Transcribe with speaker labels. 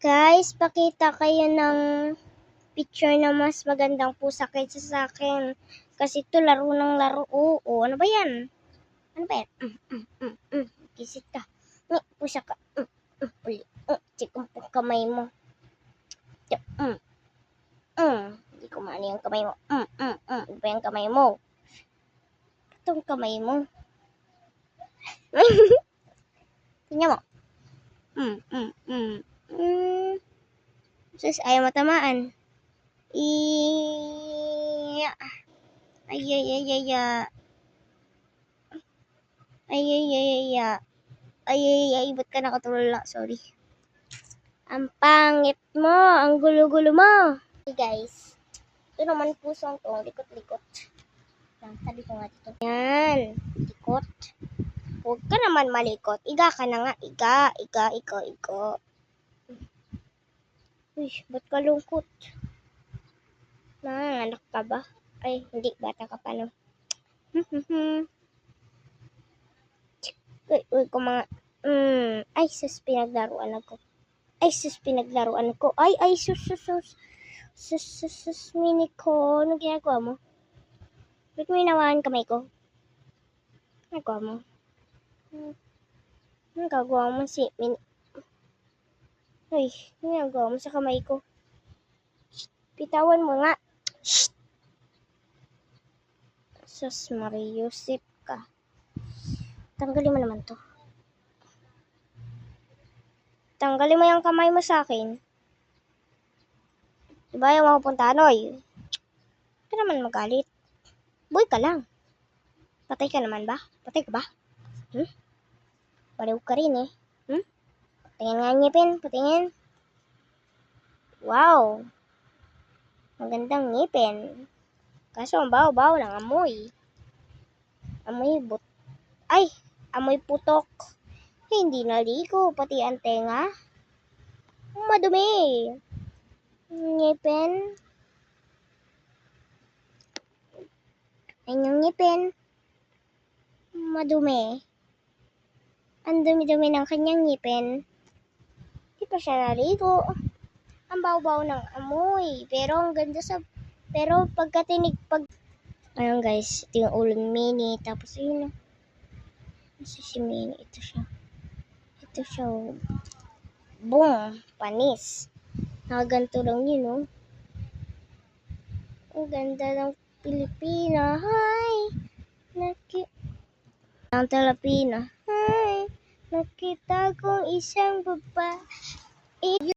Speaker 1: Guys, pakita kayo ng picture na mas magandang pusa kaysa sa akin. Kasi ito laro ng laro. Oo, ano ba yan? Ano ba yan? Kisit ka. Pusa ka. Uli. Tikong po kamay mo. Hindi ko maano yung kamay mo. Ano ba yung kamay mo? Itong kamay mo. Tingnan mo. Sus, ayaw matamaan. Ay, ba't ka nakatulala? Sorry. Ang pangit mo, ang gulo-gulo mo. Hey guys, ito naman pusong to, likot-likot. Sabi ko nga dito. Yan, likot. Huwag ka naman malikot. Iga ka na nga. Iga. Uy, ba't ka lungkot? Anak ka ba? Ay, hindi. Bata ka pa, no? Uy, kung mga... Ay, sus, pinaglaruan ako. Ay, sus, mini ko. Ano ginagawa mo? Ba't mo inawahan kamay ko? Ginagawa mo? Ano gagawa mo si mini? Ay, ginagawa mo sa kamay ko? Pitawan mo nga. Shh! Sus, Mariusip ka. Tanggalin mo naman to. Tanggalin mo yung kamay mo sa akin. Diba yung mga puntahan, oy? Huwag ka naman magalit. Boy ka lang. Patay ka naman ba? Patay ka ba? Baliw ka rin eh. Patingin nga ngipin. Patingin. Wow. Magandang ngipin. Kaso ang baho-baho ng amoy. Amoy putok. Hindi naligo. Pati ang tenga. Madumi. Ngipin. Ang ngipin. Madumi. Ang dumi-dumi ng kanyang ngipin. Di pa siya naligo. Ang baho-baho ng amoy. Pero ang ganda sa... Pero Ayun guys, ito yung ulo ni Mini. Tapos yun. Si Mini. Ito siya. Boom! Panis. Nakaganto lang yun, oh. Ang ganda ng Pilipina. Hi! Ang Pilipina. Hi! Nakita kong isang babae.